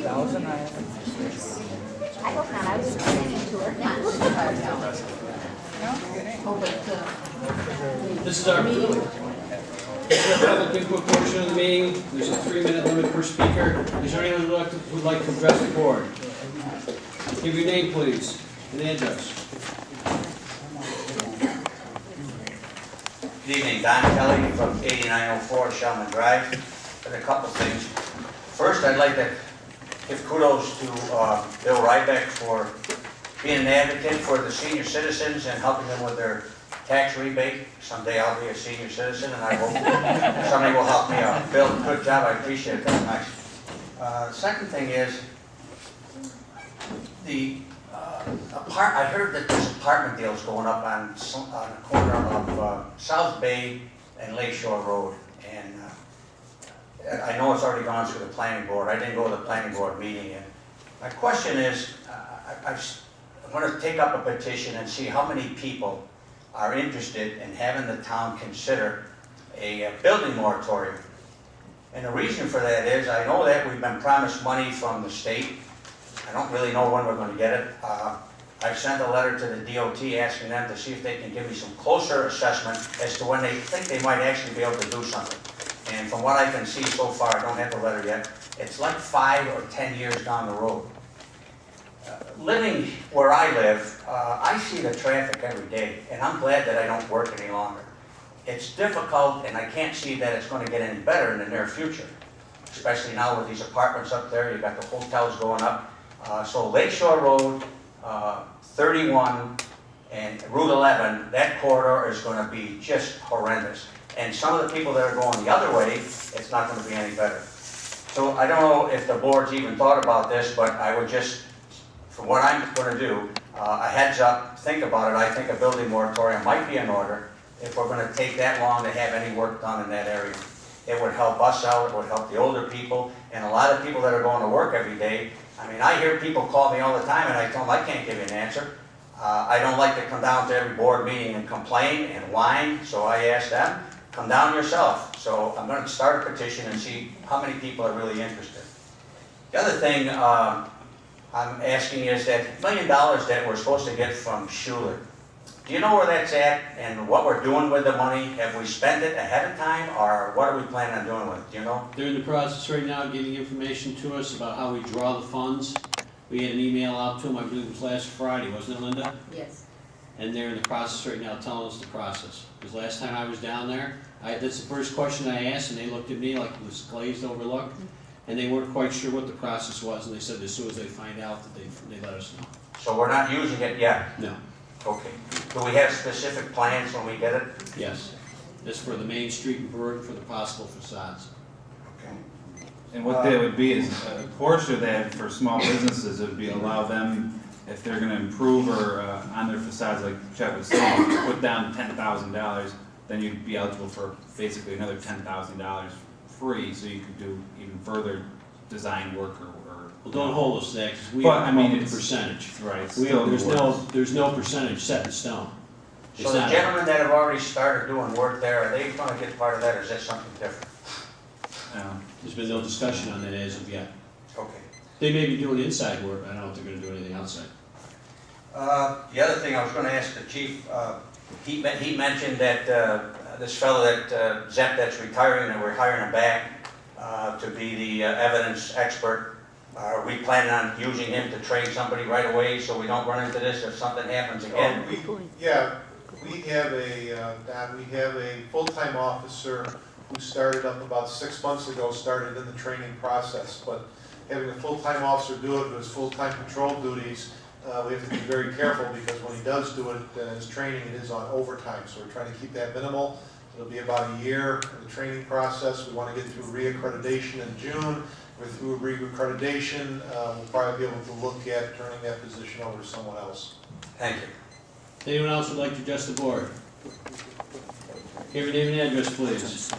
2000, I hope not. I was planning to her now. This is our public input portion of the meeting. There's a 3-minute limit per speaker. Is there anyone who'd like to address the board? Give your name, please, and address. Good evening, Don Kelly from 8904 Shellman Drive. Got a couple things. First, I'd like to give kudos to Bill Rybeck for being an advocate for the senior citizens and helping them with their tax rebate. Someday I'll be a senior citizen and I hope somebody will help me out. Bill, good job. I appreciate that. Nice. Second thing is, I heard that this apartment deal is going up on the corner of South Bay and Lakeshore Road, and I know it's already gone through the planning board. I didn't go to the planning board meeting, and my question is, I want to take up a petition and see how many people are interested in having the town consider a building moratorium. And the reason for that is, I know that we've been promised money from the state. I don't really know when we're going to get it. I've sent a letter to the DOT asking them to see if they can give me some closer assessment as to when they think they might actually be able to do something. And from what I can see so far, I don't have the letter yet, it's like 5 or 10 years down the road. Living where I live, I see the traffic every day, and I'm glad that I don't work any longer. It's difficult, and I can't see that it's going to get any better in the near future, especially now with these apartments up there. You've got the hotels going up. So Lakeshore Road, 31, and Route 11, that corridor is going to be just horrendous. And some of the people that are going the other way, it's not going to be any better. So I don't know if the board's even thought about this, but I would just, from what I'm going to do, a heads up, think about it. I think a building moratorium might be in order if we're going to take that long to have any work done in that area. It would help us out, it would help the older people, and a lot of people that are going to work every day. I mean, I hear people call me all the time, and I tell them I can't give you an answer. I don't like to come down to every board meeting and complain and whine, so I ask them, come down yourself. So I'm going to start a petition and see how many people are really interested. The other thing I'm asking is that $1 million that we're supposed to get from Schuler. Do you know where that's at and what we're doing with the money? Have we spent it ahead of time, or what are we planning on doing with it? Do you know? They're in the process right now of getting information to us about how we draw the funds. We had an email out to them, I believe it was last Friday, wasn't it, Linda? Yes. And they're in the process right now telling us the process. Because last time I was down there, that's the first question I asked, and they looked at me like it was glazed over look, and they weren't quite sure what the process was, and they said as soon as they find out that they let us know. So we're not using it yet? No. Okay. Do we have specific plans when we get it? Yes. This for the Main Street and Berg for the possible facades. Okay. And what that would be is a portion of that for small businesses, it would be allow them, if they're going to improve or on their facades, like Chuck was saying, put down $10,000, then you'd be eligible for basically another $10,000 free, so you could do even further design work or Well, don't hold us to that, because we But, have I mean, a it's- percentage. right. There's no percentage set in stone. So the gentlemen that have already started doing work there, are they going to get part of that, or is that something different? There's been no discussion on that as of yet. Okay. They may be doing inside work, I don't know if they're going to do anything outside. The other thing I was going to ask the chief, he mentioned that this fellow that Zepp that's retiring, and we're hiring him back to be the evidence expert. Are we planning on using him to train somebody right away so we don't run into this if something happens again? We have a full-time officer who started up about 6 months ago, started in the training process. But having a full-time officer do it with his full-time patrol duties, we have to be very careful, because when he does do it, his training, it is on overtime. So we're trying to keep that minimal. It'll be about a year in the training process. We want to get through reaccreditation in June. We're through reaccreditation. We'll probably be able to look at turning that position over to someone else. Thank you. Anyone else would like to address the board? Give your name and address, please.